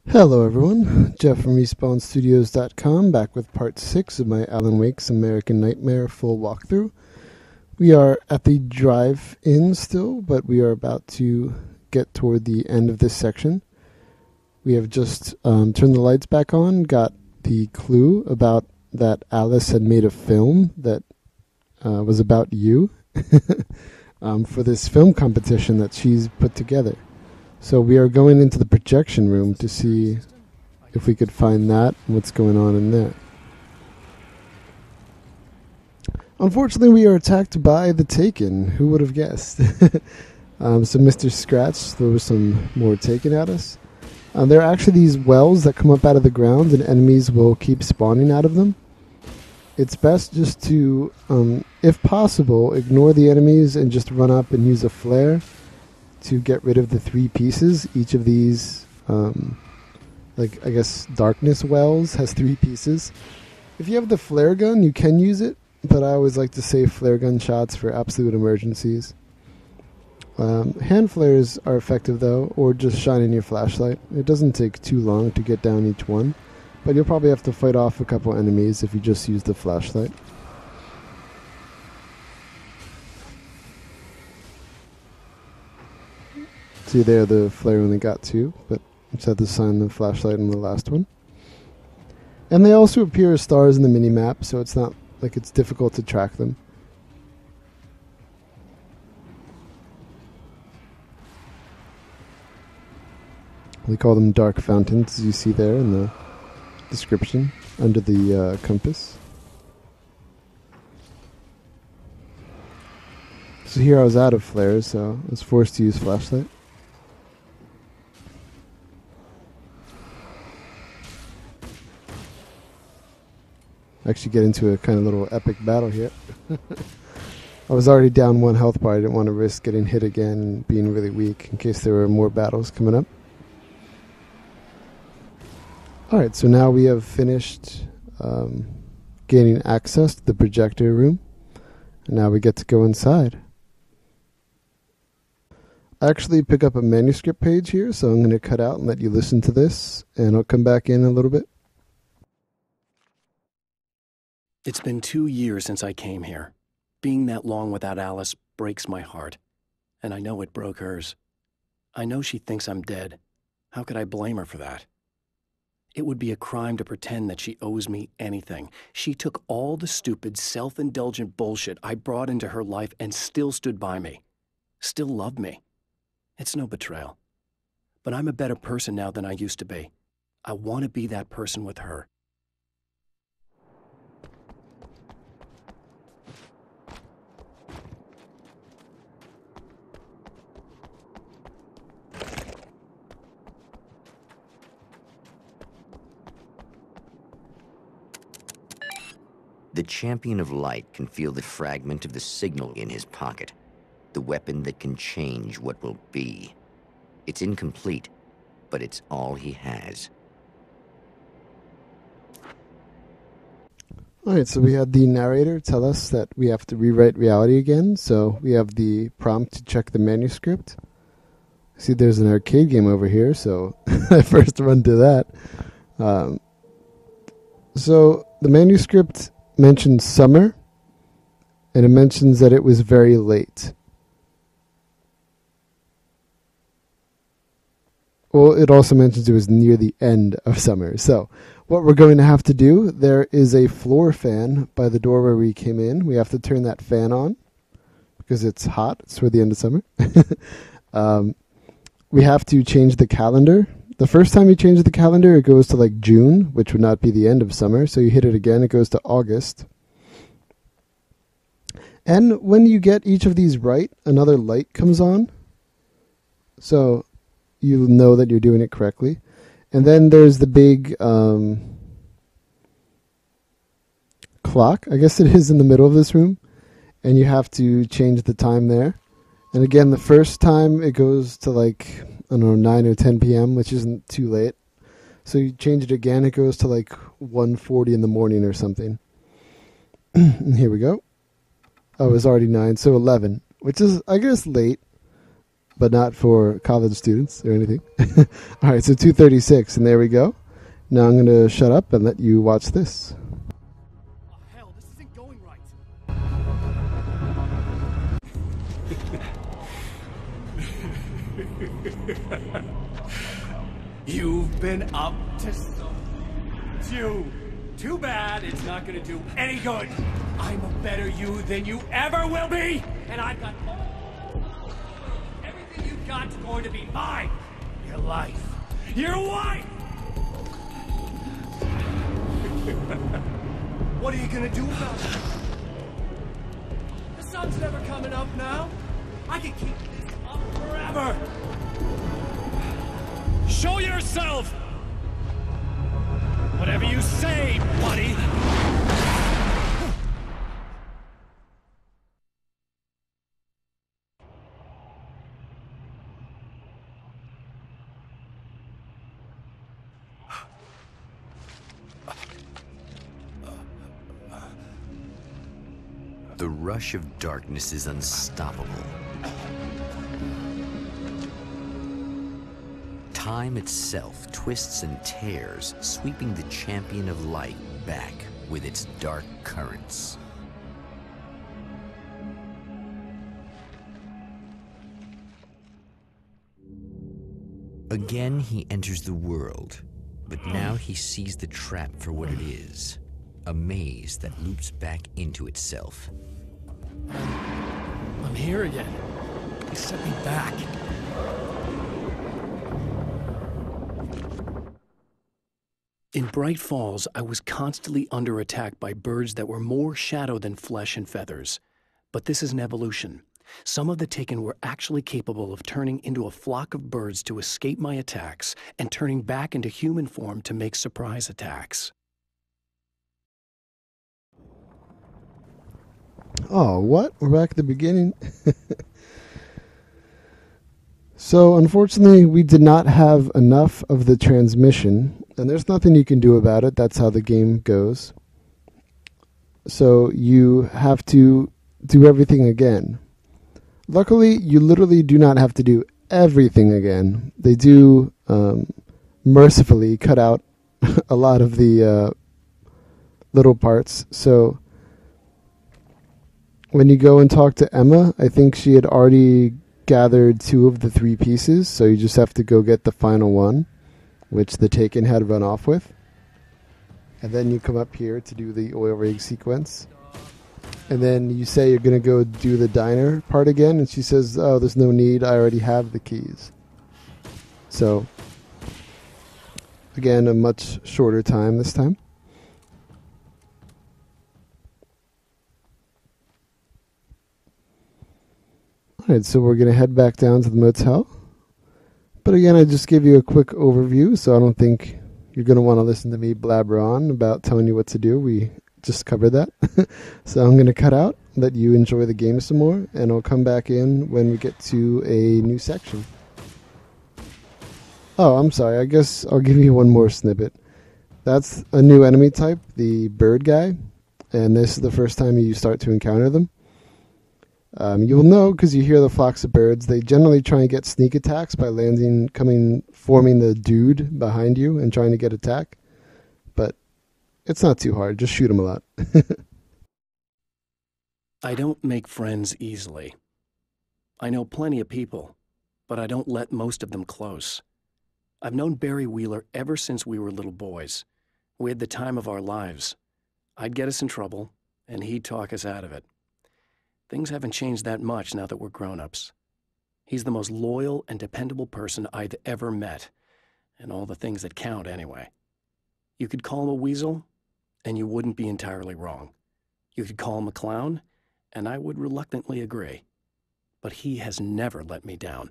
Hello everyone, Jeff from RespawnStudios.com, back with part 6 of my Alan Wake's American Nightmare full walkthrough. We are at the drive-in still, but we are about to get toward the end of this section. We have just turned the lights back on, got the clue about that Alice had made a film that was about you for this film competition that she's put together. So we are going into the projection room to see if we could find that and what's going on in there. Unfortunately, we are attacked by the Taken. Who would have guessed? So Mr. Scratch throws some more Taken at us. There are actually these wells that come up out of the ground, and enemies will keep spawning out of them. It's best just to, if possible, ignore the enemies and just run up and use a flare to get rid of the 3 pieces. Each of these, darkness wells has 3 pieces. If you have the flare gun, you can use it, but I always like to save flare gun shots for absolute emergencies. Hand flares are effective though, or just shining your flashlight. It doesn't take too long to get down each one, but you'll probably have to fight off a couple enemies if you just use the flashlight. See there, the flare only got 2, but just had to shine the flashlight on the last one. And they also appear as stars in the mini-map, so it's not like it's difficult to track them. We call them dark fountains, as you see there in the description, under the compass. So here I was out of flares, so I was forced to use flashlight. Actually get into a kind of little epic battle here. I was already down 1 health bar. I didn't want to risk getting hit again and being really weak in case there were more battles coming up. Alright, so now we have finished gaining access to the projector room. And now we get to go inside. I actually pick up a manuscript page here, so I'm going to cut out and let you listen to this, and I'll come back in a little bit. It's been 2 years since I came here. Being that long without Alice breaks my heart, and I know it broke hers. I know she thinks I'm dead. How could I blame her for that? It would be a crime to pretend that she owes me anything. She took all the stupid, self-indulgent bullshit I brought into her life and still stood by me. Still loved me. It's no betrayal. But I'm a better person now than I used to be. I want to be that person with her. The Champion of Light can feel the fragment of the signal in his pocket, the weapon that can change what will be. It's incomplete, but it's all he has. Alright, so we had the narrator tell us that we have to rewrite reality again, so we have the prompt to check the manuscript. See, there's an arcade game over here, so I first run to that. So the manuscript mentions summer, and it mentions that it was very late. Well, it also mentions it was near the end of summer. So what we're going to have to do, there is a floor fan by the door where we came in. We have to turn that fan on because it's hot. It's toward the end of summer. We have to change the calendar. The first time you change the calendar, it goes to like June, which would not be the end of summer. So you hit it again, it goes to August. And when you get each of these right, another light comes on. So you know that you're doing it correctly. And then there's the big clock. I guess it is in the middle of this room. And you have to change the time there. And again, the first time it goes to like, I don't know, 9 or 10 p.m., which isn't too late. So you change it again, it goes to like 1:40 in the morning or something. And here we go. Oh, it was already 9, so 11, which is, I guess, late. but not for college students or anything. All right, so 236, and there we go. Now I'm going to shut up and let you watch this. Oh, hell, this isn't going right. You've been up to too bad it's not gonna do any good. I'm a better you than you ever will be, and I've got everything you've got's going to be mine. Your life, your wife. What are you gonna do about it? The sun's never coming up now. I can keep this up forever. Show yourself! Whatever you say, buddy! The rush of darkness is unstoppable. Time itself twists and tears, sweeping the champion of light back with its dark currents. Again, he enters the world, but now he sees the trap for what it is, a maze that loops back into itself. I'm here again. He sent me back. In Bright Falls, I was constantly under attack by birds that were more shadow than flesh and feathers. But this is an evolution. Some of the Taken were actually capable of turning into a flock of birds to escape my attacks and turning back into human form to make surprise attacks. Oh, what? We're back at the beginning? So, unfortunately, we did not have enough of the transmission, and there's nothing you can do about it. That's how the game goes. So, you have to do everything again. Luckily, you literally do not have to do everything again. They do mercifully cut out a lot of the little parts. So, when you go and talk to Emma, I think she had already gathered 2 of the 3 pieces, so you just have to go get the final one, which the Taken had run off with. And then you come up here to do the oil rig sequence. And then you say you're going to go do the diner part again, and she says, oh, there's no need, I already have the keys. So, again, a much shorter time this time. Alright, so we're going to head back down to the motel. But again, I just gave you a quick overview, so I don't think you're going to want to listen to me blabber on about telling you what to do. We just covered that. So I'm going to cut out, let you enjoy the game some more, and I'll come back in when we get to a new section. Oh, I'm sorry. I guess I'll give you one more snippet. That's a new enemy type, the bird guy, and this is the first time you start to encounter them. You will know because you hear the flocks of birds. They generally try and get sneak attacks by forming the dude behind you and trying to get attack. But it's not too hard. Just shoot them a lot. I don't make friends easily. I know plenty of people, but I don't let most of them close. I've known Barry Wheeler ever since we were little boys. We had the time of our lives. I'd get us in trouble, and he'd talk us out of it. Things haven't changed that much now that we're grown-ups. He's the most loyal and dependable person I've ever met, and all the things that count anyway. You could call him a weasel, and you wouldn't be entirely wrong. You could call him a clown, and I would reluctantly agree. But he has never let me down.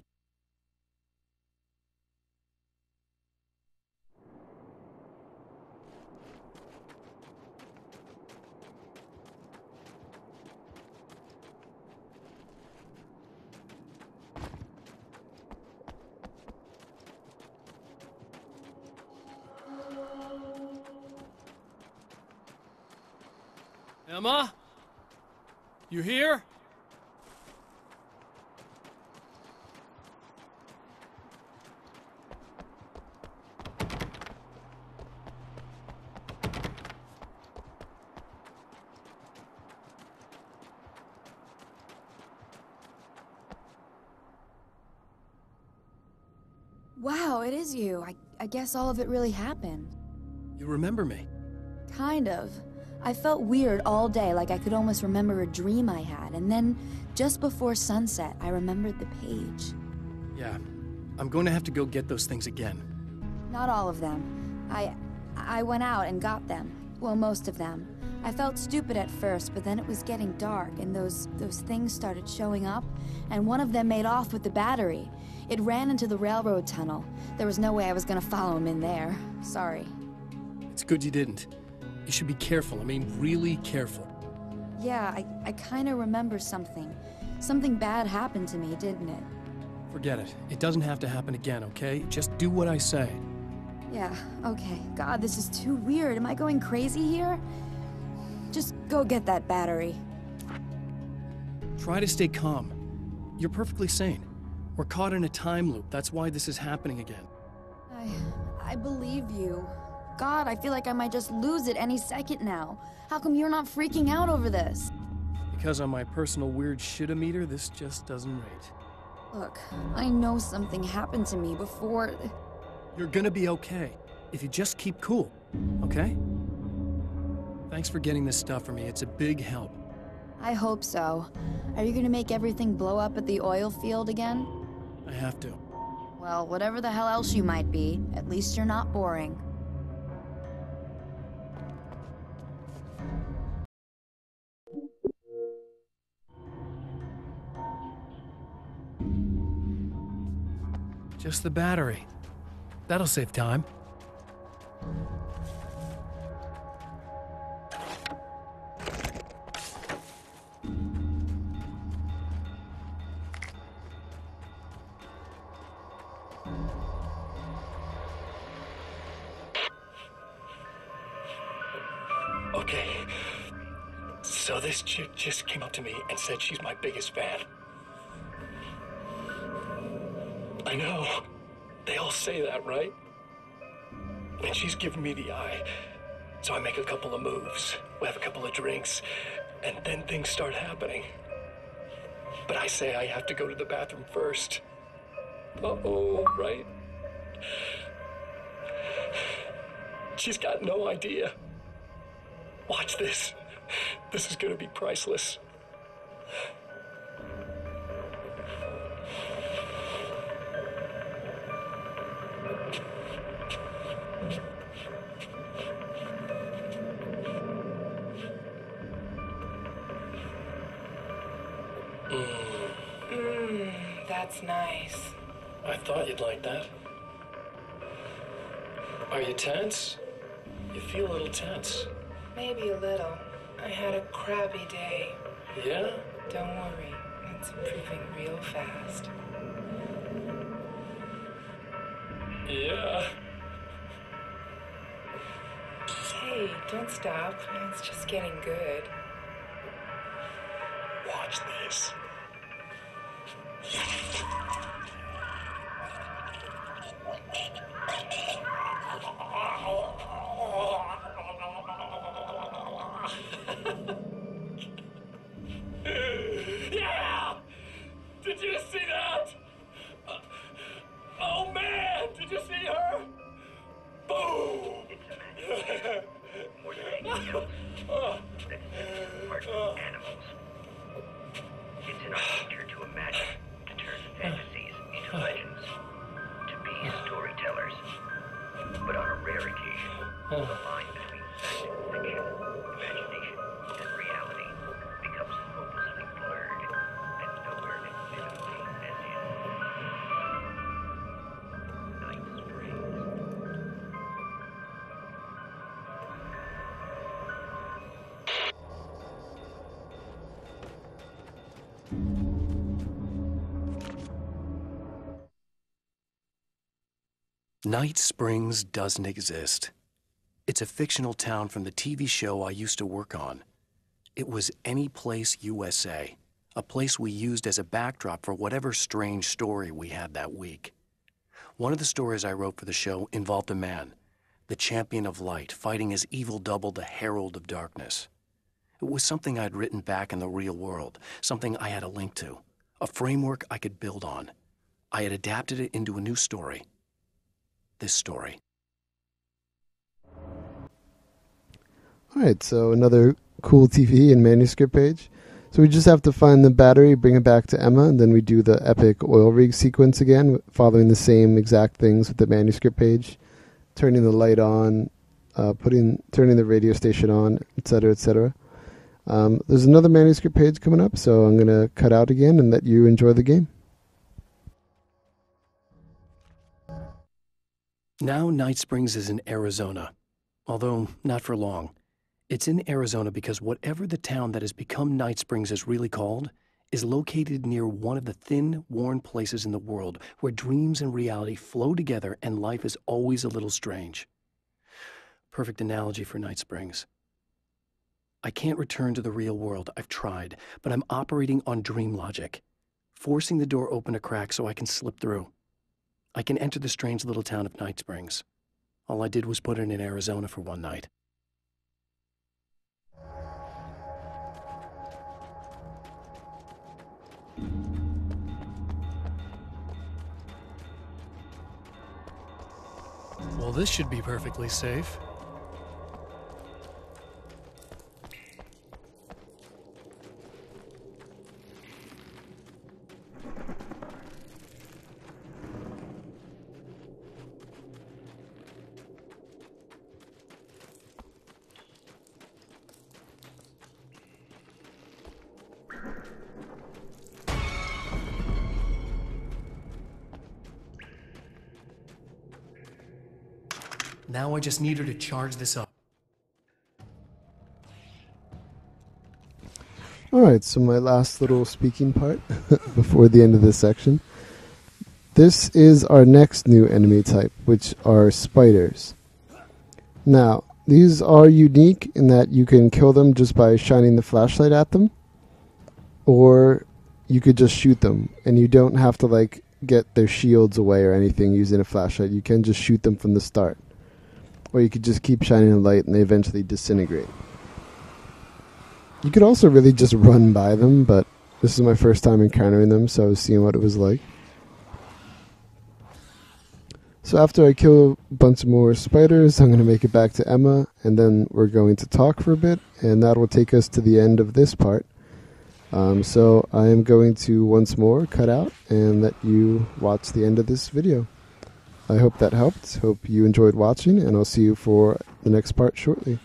Emma? You here? Oh, it is you. I guess all of it really happened. You remember me? Kind of. I felt weird all day, like I could almost remember a dream I had, and then, just before sunset, I remembered the page. Yeah. I'm going to have to go get those things again. Not all of them. I went out and got them. Well, most of them. I felt stupid at first, but then it was getting dark, and those things started showing up, and one of them made off with the battery. It ran into the railroad tunnel. There was no way I was gonna follow him in there. Sorry. It's good you didn't. You should be careful. I mean, really careful. Yeah, I kinda remember something. Something bad happened to me, didn't it? Forget it. It doesn't have to happen again, okay? Just do what I say. Yeah, okay. God, this is too weird. Am I going crazy here? Just go get that battery. Try to stay calm. You're perfectly sane. We're caught in a time loop. That's why this is happening again. I believe you. God, I feel like I might just lose it any second now. How come you're not freaking out over this? Because on my personal weird shit-o-meter, this just doesn't rate. Look, I know something happened to me before... You're gonna be okay, if you just keep cool, okay? Thanks for getting this stuff for me. It's a big help. I hope so. Are you gonna make everything blow up at the oil field again? I have to. Well, whatever the hell else you might be, at least you're not boring. Just the battery. That'll save time. Okay, so this chick just came up to me and said she's my biggest fan. I know, they all say that, right? And she's giving me the eye, so I make a couple of moves, we have a couple of drinks, and then things start happening. But I say I have to go to the bathroom first. Uh-oh, right? She's got no idea. Watch this. This is gonna be priceless. That's nice. I thought you'd like that. Are you tense? You feel a little tense. Maybe a little. I had a crabby day. Yeah? Don't worry, it's improving real fast. Yeah. Hey, don't stop. It's just getting good. Watch this. Yeah! Did you see that? Oh man, did you see her? Boom! More than anything else, that are animals. It's in our nature to imagine, to turn fantasies into legends, to be storytellers. But on a rare occasion, the line between fact and fiction, imagination and reality becomes hopelessly blurred, and nowhere admittedly as in Night Springs. Night Springs doesn't exist. It's a fictional town from the TV show I used to work on. It was Any Place USA, a place we used as a backdrop for whatever strange story we had that week. One of the stories I wrote for the show involved a man, the champion of light, fighting his evil double, the Herald of Darkness. It was something I'd written back in the real world, something I had a link to, a framework I could build on. I had adapted it into a new story. this story. Alright, so another cool TV and manuscript page. So we just have to find the battery, bring it back to Emma, and then we do the epic oil rig sequence again, following the same exact things with the manuscript page. Turning the light on, turning the radio station on, etc., etc. There's another manuscript page coming up, so I'm going to cut out again and let you enjoy the game. Now Night Springs is in Arizona, although not for long. It's in Arizona because whatever the town that has become Night Springs is really called is located near one of the thin, worn places in the world where dreams and reality flow together and life is always a little strange. Perfect analogy for Night Springs. I can't return to the real world. I've tried, but I'm operating on dream logic, forcing the door open a crack so I can slip through. I can enter the strange little town of Night Springs. All I did was put it in Arizona for one night. Well, this should be perfectly safe. Now I just need her to charge this up. Alright, so my last little speaking part before the end of this section. This is our next new enemy type, which are spiders. Now, these are unique in that you can kill them just by shining the flashlight at them, or you could just shoot them, and you don't have to like get their shields away or anything using a flashlight. You can just shoot them from the start. Or you could just keep shining a light and they eventually disintegrate. You could also really just run by them, but this is my first time encountering them, so I was seeing what it was like. So after I kill a bunch more spiders, I'm going to make it back to Emma, and then we're going to talk for a bit, and that will take us to the end of this part. So I am going to once more cut out and let you watch the end of this video. I hope that helped. Hope you enjoyed watching, and I'll see you for the next part shortly.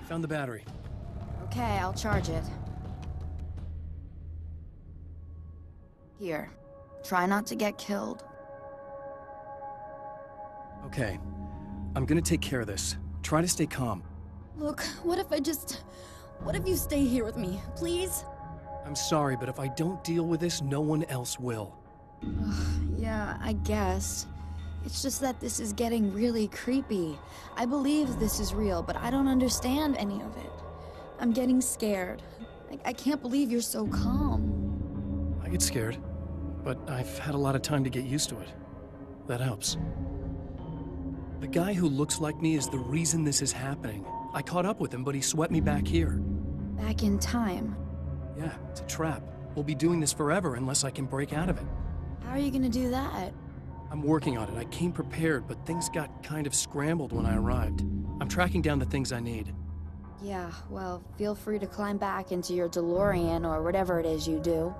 Found the battery. Okay, I'll charge it. Here. Try not to get killed. Okay. I'm gonna take care of this. Try to stay calm. Look, what if you stay here with me, please? I'm sorry, but if I don't deal with this, no one else will. Yeah, I guess. It's just that this is getting really creepy. I believe this is real, but I don't understand any of it. I'm getting scared. I can't believe you're so calm. I get scared, but I've had a lot of time to get used to it. That helps. The guy who looks like me is the reason this is happening. I caught up with him, but he swept me back here. Back in time. Yeah, it's a trap. We'll be doing this forever unless I can break out of it. How are you gonna do that? I'm working on it. I came prepared, but things got kind of scrambled when I arrived. I'm tracking down the things I need. Yeah, well, feel free to climb back into your DeLorean or whatever it is you do.